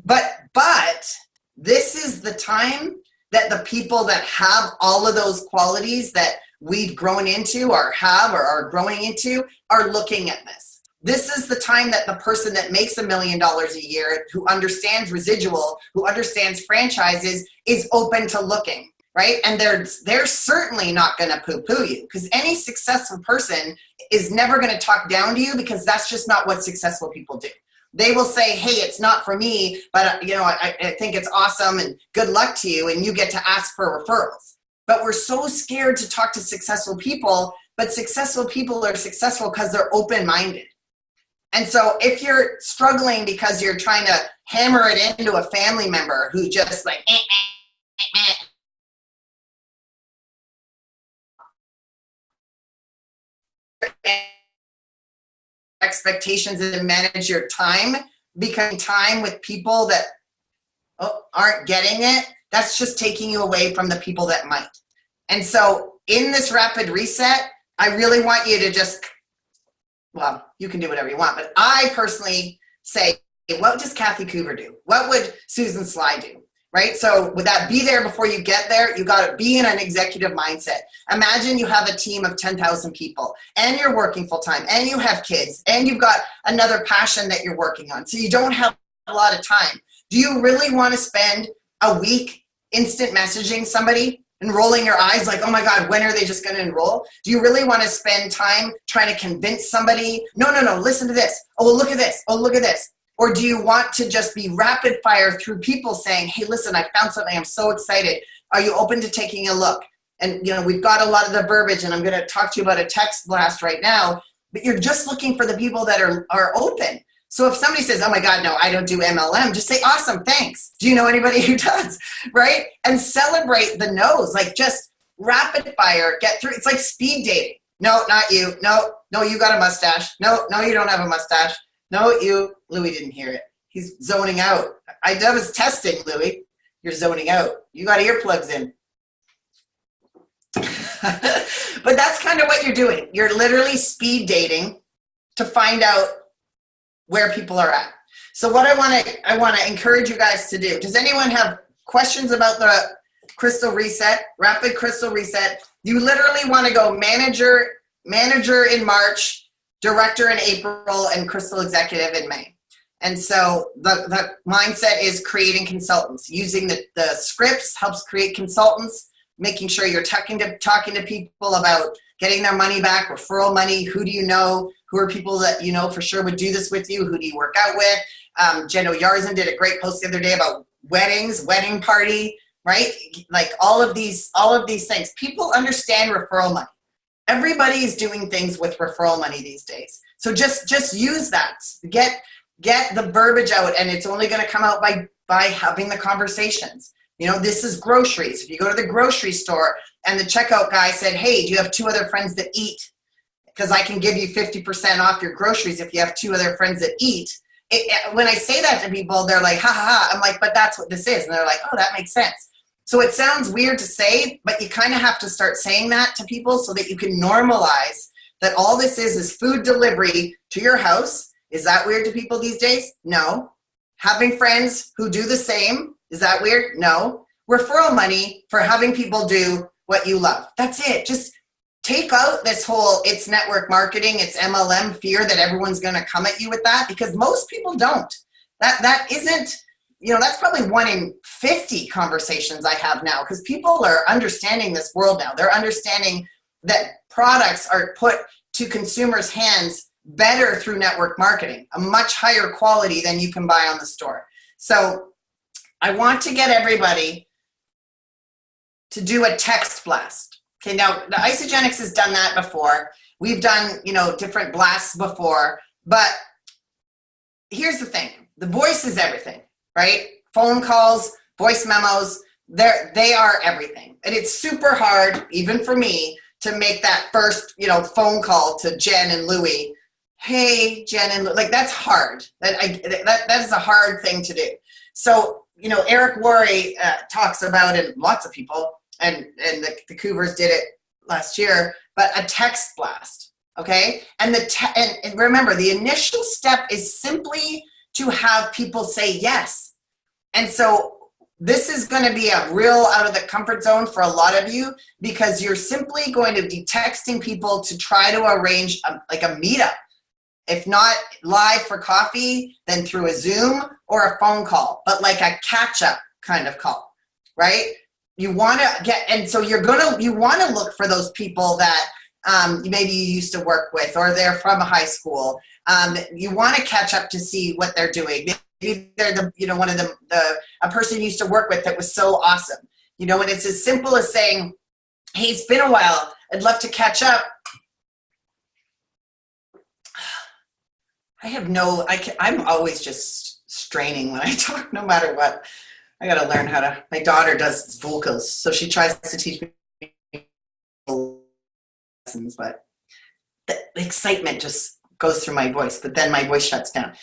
But this is the time that the people that have all of those qualities that we've grown into or are growing into are looking at this. This is the time that the person that makes $1 million a year, who understands residual, who understands franchises, is open to looking. Right? And they're certainly not going to poo-poo you, because any successful person is never going to talk down to you, because that's just not what successful people do. They will say, hey, it's not for me, but I think it's awesome and good luck to you, and you get to ask for referrals. But we're so scared to talk to successful people, but successful people are successful because they're open-minded. And so if you're struggling because you're trying to hammer it into a family member who just like, expectations and manage your time, becoming time with people that aren't getting it, that's just taking you away from the people that might. And so in this rapid reset, I really want you to just, well, you can do whatever you want, but I personally say, what does Kathy Coover do? What would Susan Sly do? Right? So with that, be there before you get there. You got to be in an executive mindset. Imagine you have a team of 10,000 people and you're working full time and you have kids and you've got another passion that you're working on. So you don't have a lot of time. Do you really want to spend a week instant messaging somebody and rolling your eyes like, oh my God, when are they just going to enroll? Do you really want to spend time trying to convince somebody? No, listen to this. Oh, well, look at this. Oh, look at this. Or do you want to just be rapid fire through people saying, hey, listen, I found something. I'm so excited. Are you open to taking a look? And, we've got a lot of the verbiage, and I'm going to talk to you about a text blast right now, but you're just looking for the people that are open. So if somebody says, oh my God, no, I don't do MLM, just say, awesome, thanks. Do you know anybody who does, right? And celebrate the no's, like just rapid fire, get through. It's like speed dating. No, not you. No, you got a mustache. No, you don't have a mustache. No, Louis didn't hear it. He's zoning out. I was testing, Louis. You're zoning out. You got earplugs in. But that's kind of what you're doing. You're literally speed dating to find out where people are at. So what I want to encourage you guys to do. Does anyone have questions about the crystal reset, rapid crystal reset? You literally want to go manager in March, director in April, and crystal executive in May. And so the mindset is creating consultants. Using the scripts helps create consultants, making sure you're talking to people about getting their money back, referral money. Who do you know? Who are people that you know for sure would do this with you? Who do you work out with? Jen O'Yarzin did a great post the other day about weddings, wedding party, right? Like all of these things. People understand referral money. Everybody is doing things with referral money these days. So just use that. Get the verbiage out, and it's only going to come out by having the conversations. This is groceries. If you go to the grocery store and the checkout guy said, hey, do you have 2 other friends that eat? Because I can give you 50% off your groceries if you have 2 other friends that eat. When I say that to people, they're like, ha, ha, ha. I'm like, but that's what this is. And they're like, oh, that makes sense. So it sounds weird to say, but you kind of have to start saying that to people so that you can normalize that all this is food delivery to your house. Is that weird to people these days? No. Having friends who do the same, is that weird? No. Referral money for having people do what you love. That's it. Just take out this whole it's network marketing, it's MLM fear that everyone's going to come at you with that, because most people don't. That isn't, that's probably 1 in 50 conversations I have now, because people are understanding this world now. They're understanding that products are put to consumers' hands better through network marketing, a much higher quality than you can buy on the store. So I want to get everybody to do a text blast. Okay, now the Isagenix has done that before. We've done, different blasts before, but here's the thing. The voice is everything, right? Phone calls, voice memos, they are everything. And it's super hard, even for me, to make that first, phone call to Jen and Louis. Hey, Jen and Louis, like that's hard. That is a hard thing to do. So, Eric Worre talks about, and lots of people, and the Coovers did it last year, but a text blast, okay? And and remember, the initial step is simply to have people say yes. And so this is going to be a real out of the comfort zone for a lot of you, because you're simply going to be texting people to try to arrange a meetup. If not live for coffee, then through a Zoom or a phone call, but like a catch-up kind of call, right? You want to get, and so you want to look for those people that maybe you used to work with, or they're from a high school. You want to catch up to see what they're doing. Maybe they're one of a person you used to work with that was so awesome. And it's as simple as saying, hey, it's been a while. I'd love to catch up. I'm always just straining when I talk, no matter what. I got to learn my daughter does vocals, so she tries to teach me lessons, but the excitement just goes through my voice, but then my voice shuts down.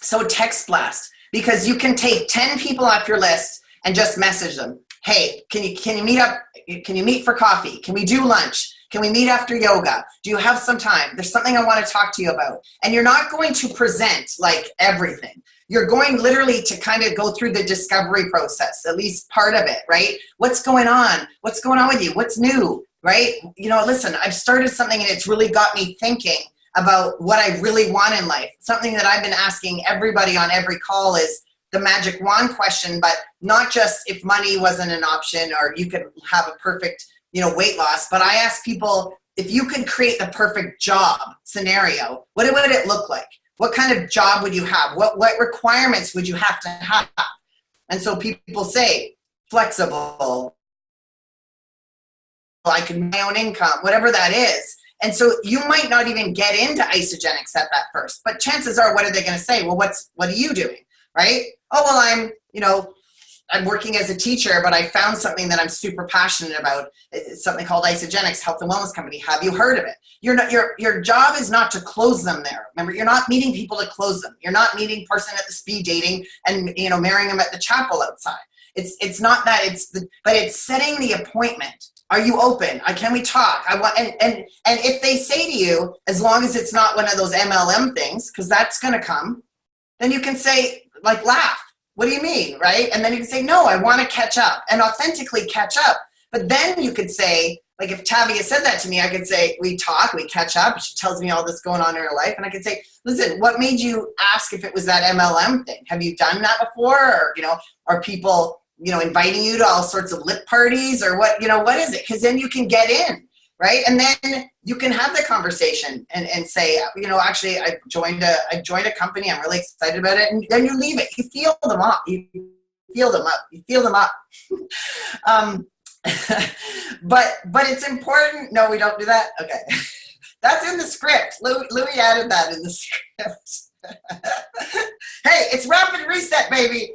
So text blast. because you can take 10 people off your list and just message them. Hey, can you meet up? Can you meet for coffee? Can we do lunch? Can we meet after yoga? Do you have some time? There's something I want to talk to you about. And you're not going to present like everything. You're going literally to kind of go through the discovery process, at least part of it, right? What's going on? What's going on with you? What's new, right? Listen, I've started something and it's really got me thinking about what I really want in life. Something that I've been asking everybody on every call is the magic wand question, but not just if money wasn't an option or you could have a perfect weight loss, but I ask people, if you could create the perfect job scenario, what would it look like? What kind of job would you have? What requirements would you have to have? And so people say, flexible, I can my own income, whatever that is. And so you might not even get into Isagenix at that first, but chances are, what are they going to say? Well, what are you doing? Right? Oh, well, I'm working as a teacher, but I found something that I'm super passionate about. It's something called Isagenix Health and Wellness Company. Have you heard of it? Your job is not to close them there. Remember, you're not meeting people to close them. You're not meeting person at the speed dating and marrying them at the chapel outside. It's not that. But it's setting the appointment. Are you open? Can we talk? I want and if they say to you, as long as it's not one of those MLM things, because that's going to come, then you can say, like, laugh. What do you mean, right? And then you can say, no, I want to catch up and authentically catch up. But then you could say, like if Tavia said that to me, I could say, we talk, we catch up. She tells me all this going on in her life. And I could say, listen, what made you ask if it was that MLM thing? Have you done that before? Or, are people, inviting you to all sorts of lip parties or what is it? Because then you can get in. Right. And then you can have the conversation and say, actually, I joined a company. I'm really excited about it. And then you leave it. You feel them up. You feel them up. But it's important. No, we don't do that. Okay. That's in the script. Louis added that in the script. Hey, it's rapid reset, baby.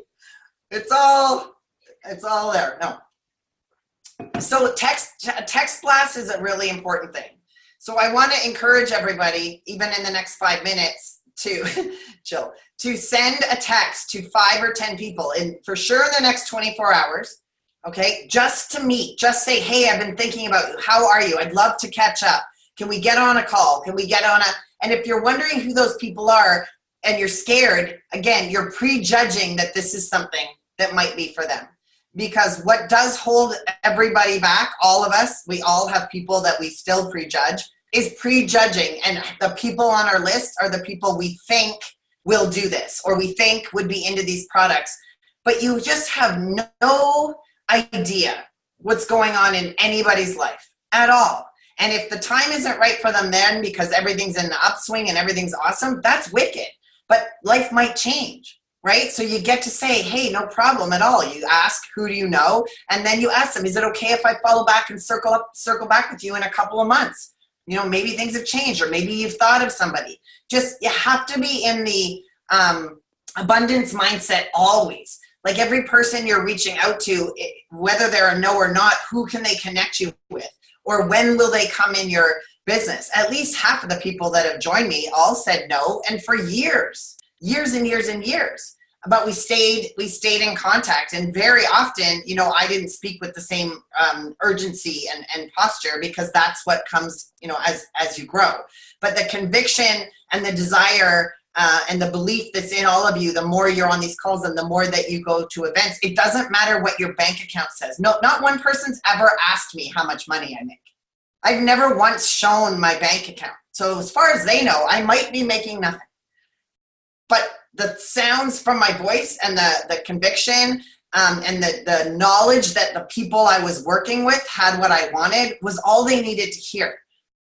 It's all there. No. So text blast is a really important thing. So I want to encourage everybody, even in the next 5 minutes, to send a text to 5 or 10 people for sure in the next 24 hours. Okay, just to meet, just say, hey, I've been thinking about you. How are you? I'd love to catch up. Can we get on a call? And if you're wondering who those people are and you're scared, again, you're prejudging that this is something that might be for them. Because what does hold everybody back, all of us, we all have people that we still prejudge, is prejudging. And the people on our list are the people we think will do this or we think would be into these products. But you just have no idea what's going on in anybody's life at all. And if the time isn't right for them then because everything's in the upswing and everything's awesome, that's wicked. But life might change. Right? So you get to say, hey, no problem at all. You ask, who do you know? And then you ask them, is it okay if I follow back and circle back with you in a couple of months? Maybe things have changed or maybe you've thought of somebody. Just, you have to be in the abundance mindset always. Like every person you're reaching out to, whether they're a no or not, who can they connect you with? Or when will they come in your business? At least half of the people that have joined me all said no. And for years and years and years. But we stayed in contact, and very often, I didn't speak with the same urgency and posture because that's what comes, as you grow. But the conviction and the desire and the belief that's in all of you, the more you're on these calls and the more that you go to events, it doesn't matter what your bank account says. No, not one person's ever asked me how much money I make. I've never once shown my bank account. So as far as they know, I might be making nothing. But the sounds from my voice and the conviction and the knowledge that the people I was working with had what I wanted was all they needed to hear.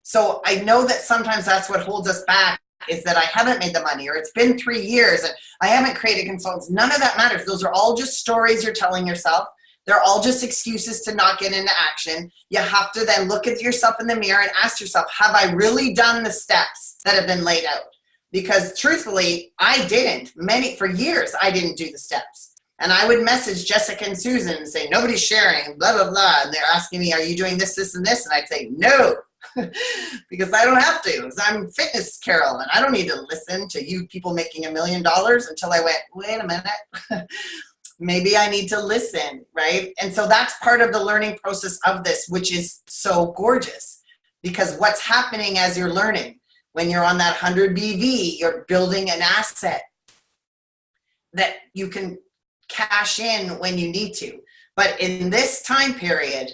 So I know that sometimes that's what holds us back is that I haven't made the money or it's been 3 years and I haven't created consultants. None of that matters. Those are all just stories you're telling yourself. They're all just excuses to not get into action. You have to then look at yourself in the mirror and ask yourself, have I really done the steps that have been laid out? Because truthfully, I didn't. For years, I didn't do the steps. And I would message Jessica and Susan and say, nobody's sharing, blah, blah, blah. And they're asking me, are you doing this, this, and this? And I'd say, no. because I don't have to. I'm Fitness Carol, and I don't need to listen to you people making $1 million until I went, wait a minute. Maybe I need to listen, right? And so that's part of the learning process of this, which is so gorgeous, because what's happening as you're learning, when you're on that 100 BV, you're building an asset that you can cash in when you need to. But in this time period,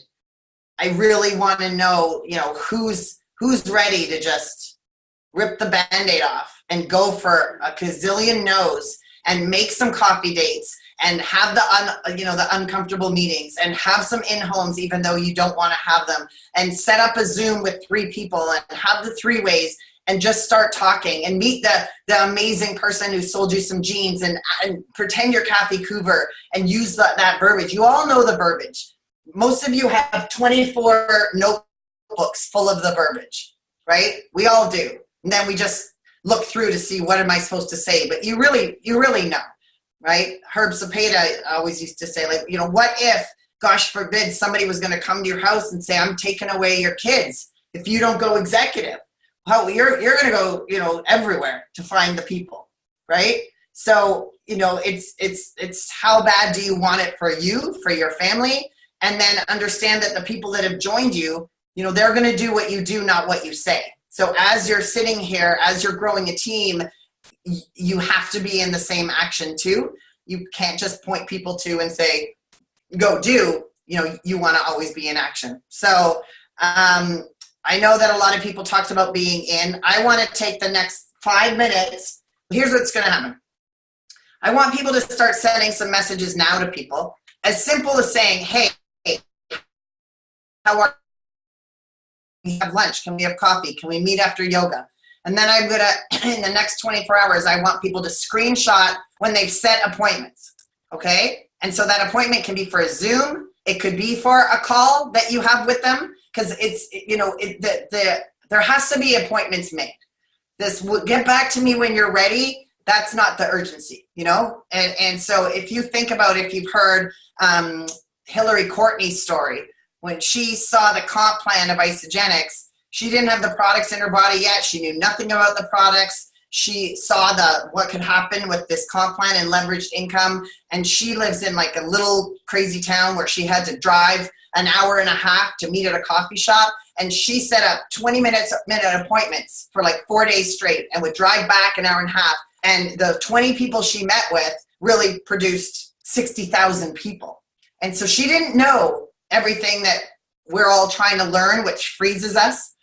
I really want to know, who's ready to just rip the Band-Aid off and go for a gazillion no's and make some coffee dates and have the uncomfortable meetings and have some in-homes even though you don't want to have them, and set up a Zoom with 3 people and have the 3 ways and just start talking and meet the amazing person who sold you some jeans and pretend you're Kathy Coover and use that verbiage. You all know the verbiage. Most of you have 24 notebooks full of the verbiage, right? We all do. And then we just look through to see what am I supposed to say, but you really know. Right? Herb Cepeda always used to say, what if, gosh forbid, somebody was going to come to your house and say, I'm taking away your kids if you don't go executive. Well, you're going to go, everywhere to find the people, right? So, it's how bad do you want it for you, for your family, and then understand that the people that have joined you, they're going to do what you do, not what you say. So as you're sitting here, as you're growing a team, you have to be in the same action too. You can't just point people to and say, go do, you want to always be in action. So I know that a lot of people talked about being in. I want to take the next 5 minutes. Here's what's going to happen. I want people to start sending some messages now to people, as simple as saying, hey, how are we? Have lunch? Can we have coffee? Can we meet after yoga? And then I'm going to, in the next 24 hours, I want people to screenshot when they've set appointments, okay? And so that appointment can be for a Zoom. It could be for a call that you have with them, because there has to be appointments made. This will get back to me when you're ready. That's not the urgency, And so if you think about, if you've heard Hillary Courtney's story, when she saw the comp plan of Isagenix, she didn't have the products in her body yet. She knew nothing about the products. She saw what could happen with this comp plan and leveraged income. And she lives in like a little crazy town where she had to drive an hour and a half to meet at a coffee shop. And she set up 20-minute appointments for like 4 days straight and would drive back an hour and a half. And the 20 people she met with really produced 60,000 people. And so she didn't know everything that we're all trying to learn, which freezes us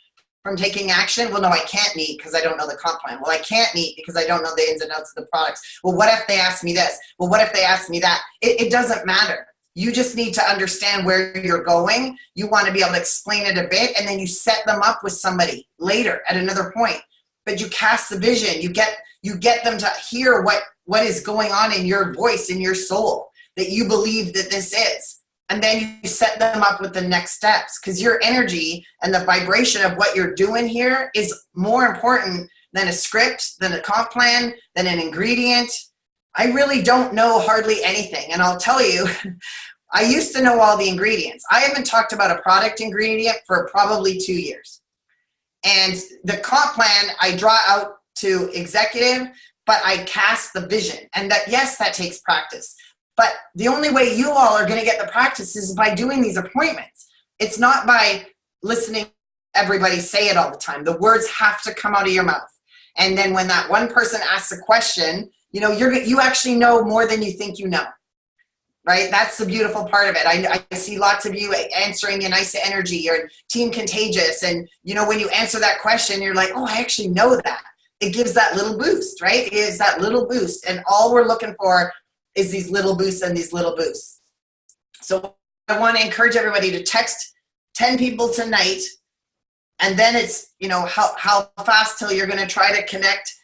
from taking action. Well, no, I can't meet because I don't know the comp plan. Well, I can't meet because I don't know the ins and outs of the products. Well, what if they ask me this? Well, what if they ask me that? It doesn't matter. You just need to understand where you're going. You want to be able to explain it a bit, and then you set them up with somebody later at another point. But you cast the vision. You get them to hear what is going on in your voice, in your soul, that you believe that this is. And then you set them up with the next steps, because your energy and the vibration of what you're doing here is more important than a script, than a comp plan, than an ingredient. I really don't know hardly anything. And I'll tell you, I used to know all the ingredients. I haven't talked about a product ingredient for probably 2 years. And the comp plan, I draw out to executive, but I cast the vision. And that, yes, that takes practice. But the only way you all are going to get the practice is by doing these appointments. It's not by listening to everybody say it all the time. The words have to come out of your mouth. And then when that one person asks a question, you actually know more than you think you know, right? That's the beautiful part of it. I see lots of you answering in nice energy. You're team contagious. And, when you answer that question, you're like, oh, I actually know that. It gives that little boost, right? It is that little boost. And all we're looking for is these little boosts and these little boosts. So I want to encourage everybody to text 10 people tonight, and then it's, how fast till you're going to try to connect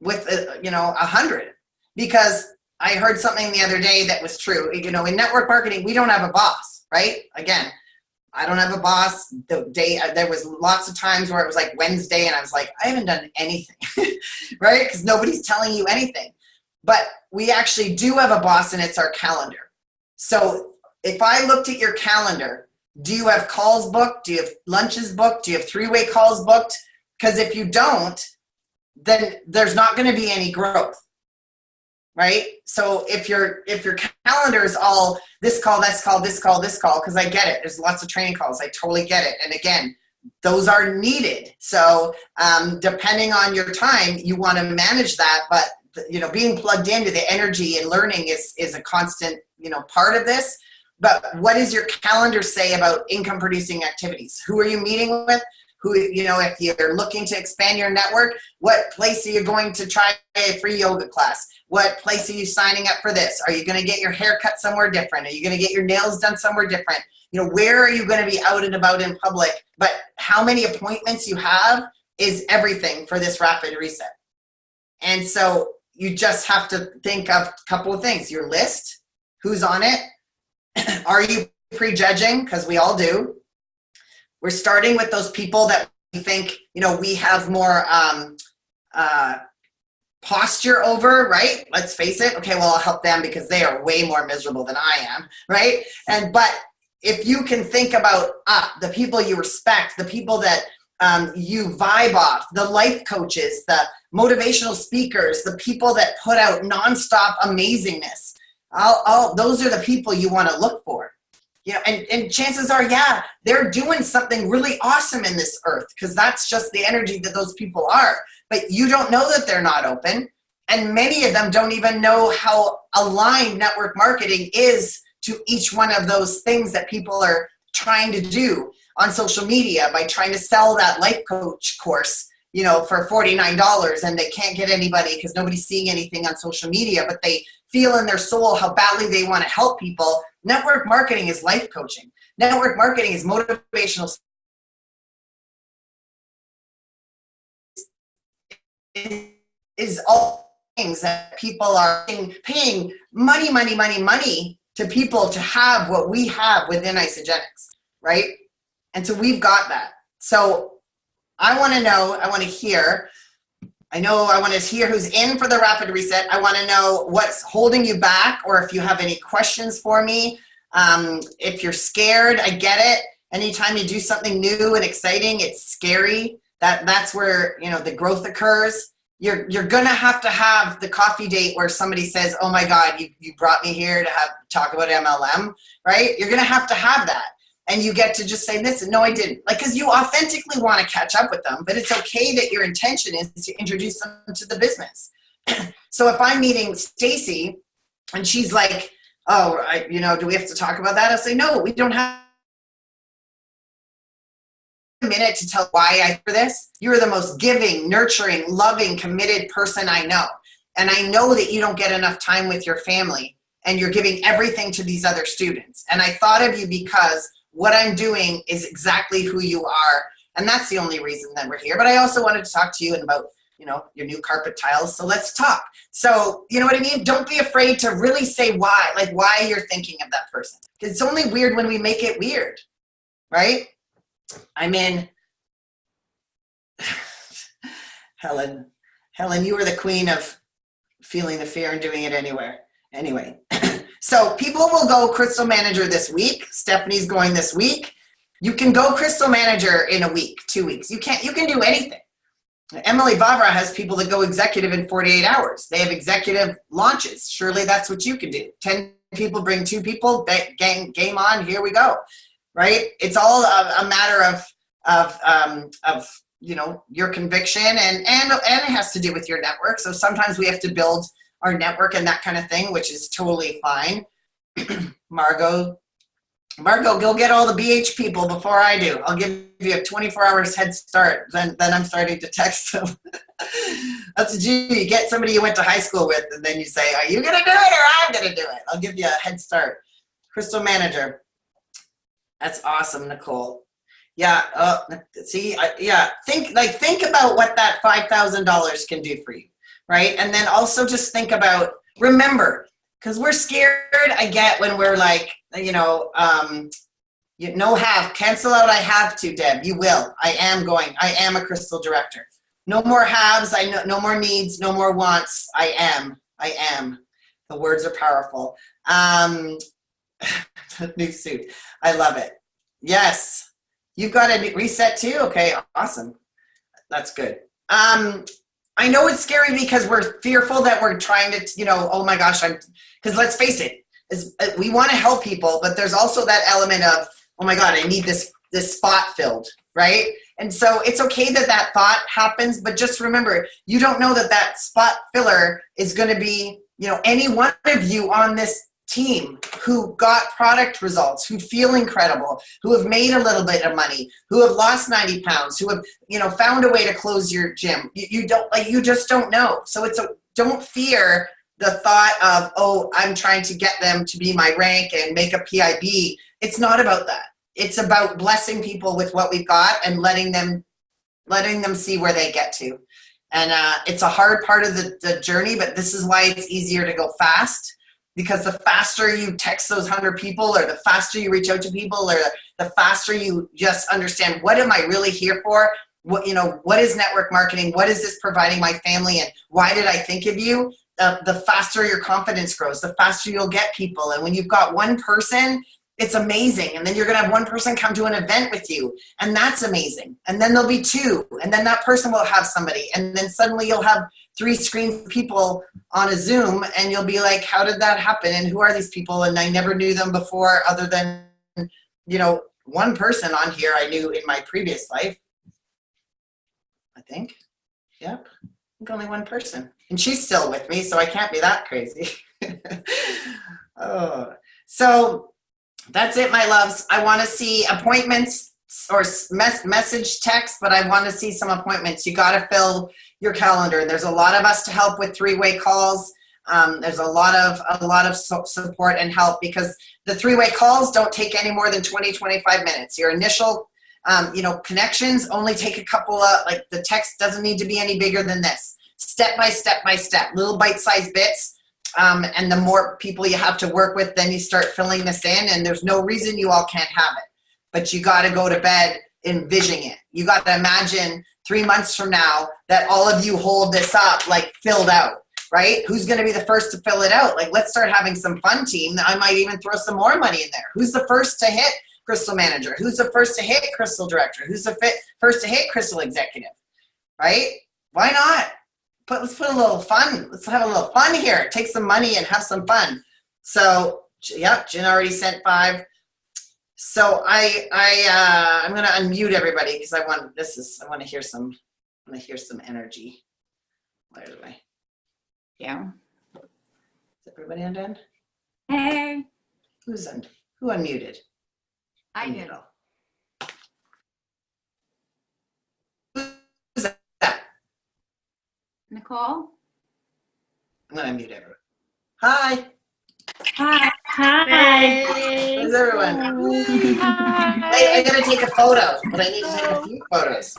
with, 100. Because I heard something the other day that was true. In network marketing, we don't have a boss, right? Again, I don't have a boss. There was lots of times where it was like Wednesday and I was like, I haven't done anything, right? Because nobody's telling you anything. But we actually do have a boss, and it's our calendar. So if I looked at your calendar Do you have calls booked? Do you have lunches booked? Do you have three-way calls booked? Because if you don't, then there's not going to be any growth, right? So if your calendar is all this call, this call, this call, this call, because I get it. There's lots of training calls. I totally get it. And again, those are needed. So depending on your time, you want to manage that. But being plugged into the energy and learning is a constant part of this. But what does your calendar say about income producing activities? Who are you meeting with? Who, if you're looking to expand your network, what place are you going to try a free yoga class? What place are you signing up for this? Are you going to get your hair cut somewhere different? Are you going to get your nails done somewhere different? Where are you going to be out and about in public? But how many appointments you have is everything for this rapid reset. And so you just have to think of a couple of things. Your list, who's on it? Are you prejudging? Because we all do. We're starting with those people that we think, we have more posture over, right? Let's face it. Okay, well, I'll help them because they are way more miserable than I am, right? But if you can think about the people you respect, the people that you vibe off, the life coaches, the motivational speakers, the people that put out nonstop amazingness, those are the people you want to look for. And chances are, they're doing something really awesome in this earth because that's just the energy that those people are. But you don't know that they're not open. And many of them don't even know how aligned network marketing is to each one of those things that people are trying to do on social media by trying to sell that life coach course, for $49, and they can't get anybody because nobody's seeing anything on social media, but they feel in their soul how badly they want to help people. Network marketing is life coaching. Network marketing is motivational. Is all things that people are paying money to people to have what we have within Isagenix, right? And so we've got that. So I want to know, I want to hear who's in for the rapid reset. I want to know what's holding you back, or if you have any questions for me. If you're scared, I get it. Anytime you do something new and exciting, it's scary. That's where, the growth occurs. You're going to have the coffee date where somebody says, oh my God, you brought me here to talk about MLM, right? You're going to have that. And you get to just say, listen, no, I didn't. Because you authentically want to catch up with them, but it's okay that your intention is to introduce them to the business. So if I'm meeting Stacy and she's like, oh, do we have to talk about that? I'll say, no, we don't have a minute to tell why I for this. You're the most giving, nurturing, loving, committed person I know. And I know that you don't get enough time with your family and you're giving everything to these other students. And I thought of you because what I'm doing is exactly who you are. And that's the only reason that we're here. But I also wanted to talk to you about, your new carpet tiles. So let's talk. So, you know what I mean? Don't be afraid to really say why you're thinking of that person. Because it's only weird when we make it weird, right? I'm in. Helen, you were the queen of feeling the fear and doing it anyway. So people will go Crystal Manager this week. Stephanie's going this week. You can go Crystal Manager in a week, 2 weeks. You can do anything. Emily Vavra has people that go executive in 48 hours. They have executive launches. Surely that's what you can do. 10 people bring 2 people, game on, here we go, right? It's all a matter of your conviction and it has to do with your network. So sometimes we have to build our network and that kind of thing, which is totally fine. Margot, go get all the BH people before I do. I'll give you a 24 hours head start. Then I'm starting to text them. That's what you get somebody you went to high school with, and then you say, are you going to do it or I'm going to do it? I'll give you a head start. Crystal Manager. That's awesome, Nicole. Yeah. Think about what that $5,000 can do for you, right? And then also just think about, remember, because we're scared, I get when we're like, cancel out I have to, Deb. You will. I am going. I am a crystal director. No more haves. No more needs. No more wants. I am. The words are powerful. New suit. I love it. Yes. You've got a reset too? Okay, awesome. That's good. I know it's scary because we're fearful that we're trying to, oh my gosh, because let's face it, we want to help people, but there's also that element of, oh my God, I need this spot filled, right? And so it's okay that thought happens, but just remember, you don't know that spot filler is going to be, any one of you on this team who got product results, who feel incredible, who have made a little bit of money, who have lost 90 pounds, who have, found a way to close your gym. You just don't know. So don't fear the thought of, oh, I'm trying to get them to be my rank and make a PIB. It's not about that. It's about blessing people with what we've got and letting them see where they get to. And it's a hard part of the journey, but this is why it's easier to go fast. Because the faster you text those 100 people, or the faster you reach out to people, or the faster you just understand, what am I really here for? What is network marketing? What is this providing my family? And why did I think of you? The faster your confidence grows, the faster you'll get people. And when you've got one person, it's amazing. And then you're going to have one person come to an event with you, and that's amazing. And then there'll be two, and then that person will have somebody. And then suddenly you'll have 3 screens of people on a Zoom, and you'll be like, how did that happen? And who are these people? And I never knew them before, other than, one person on here I knew in my previous life. I think. Yep. I think only one person. And she's still with me, so I can't be that crazy. Oh. So that's it, my loves. I want to see appointments or message text, but I want to see some appointments. You got to fill your calendar. There's a lot of us to help with 3-way calls. There's a lot of support and help, because the 3-way calls don't take any more than 20-25 minutes. Your initial connections only take a couple of, the text doesn't need to be any bigger than this. Step by step, little bite-sized bits. And the more people you have to work with, then you start filling this in, and there's no reason you all can't have it. But you got to go to bed envisioning it. You got to imagine 3 months from now that all of you hold this up, filled out, right? Who's going to be the first to fill it out? Let's start having some fun team. I might even throw some more money in there. Who's the first to hit Crystal Manager? Who's the first to hit Crystal Director? Who's the first to hit Crystal Executive, right? Why not? Let's put a little fun. Let's have a little fun here. Take some money and have some fun. So, yeah, Jen already sent 5. So I'm gonna unmute everybody because I want to hear some energy. Where do I? Yeah. Is everybody undone? Hey. Who unmuted? I did. Who's that? Nicole? I'm gonna unmute everyone. Hi. Hi. Hi. Where's everyone? Hi. Hey, I gotta take a photo, but I need to take a few photos.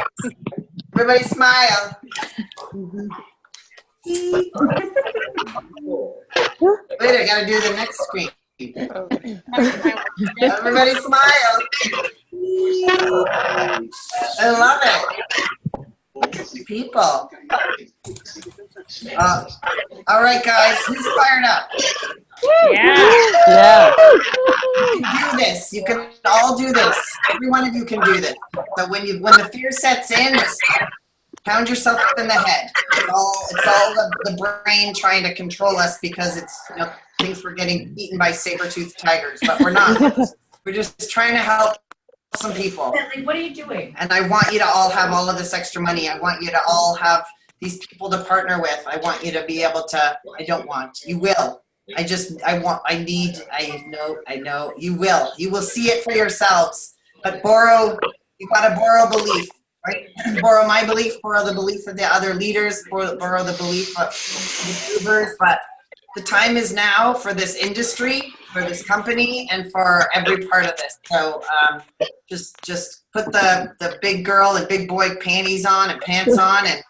Everybody smile. Wait, I gotta do the next screen. Everybody smile. I love it. People. All right, guys, who's fired up? Yeah. You can do this. You can all do this. Every one of you can do this. So when the fear sets in, just pound yourself up in the head. It's all the brain trying to control us because it's thinks we're getting eaten by saber-toothed tigers, but we're not. We're just trying to help some people. What are you doing? And I want you to all have all of this extra money. I want you to all have these people to partner with. I want you to be able to. You will. I know you will. You will see it for yourselves. But you gotta borrow belief, right? Borrow my belief, borrow the belief of the other leaders, borrow the belief of the YouTubers. But the time is now for this industry, for this company, and for every part of this. So just put the big girl and big boy panties on and pants on and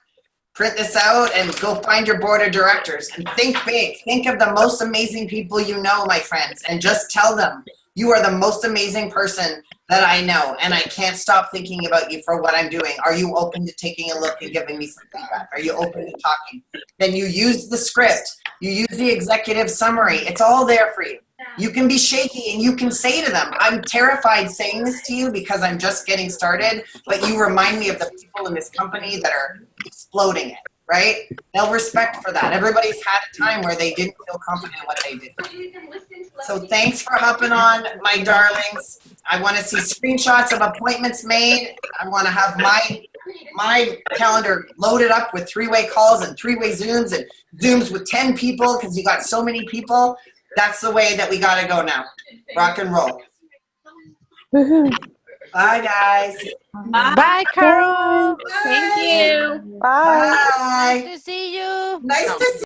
print this out and go find your board of directors and think big. Think of the most amazing people you know, my friends, and just tell them, you are the most amazing person that I know, and I can't stop thinking about you for what I'm doing. Are you open to taking a look and giving me some feedback? Are you open to talking? Then you use the script. You use the executive summary. It's all there for you. You can be shaky and you can say to them, I'm terrified saying this to you because I'm just getting started, but you remind me of the people in this company that are exploding it, right? They'll respect for that. Everybody's had a time where they didn't feel confident in what they did. So thanks for hopping on, my darlings. I want to see screenshots of appointments made. I want to have my calendar loaded up with three-way calls and three-way Zooms and Zooms with 10 people because you got so many people. That's the way that we got to go now. Rock and roll. Woohoo. Bye, guys. Bye, Carol. Thank you. Bye. Bye. Nice to see you. Nice to see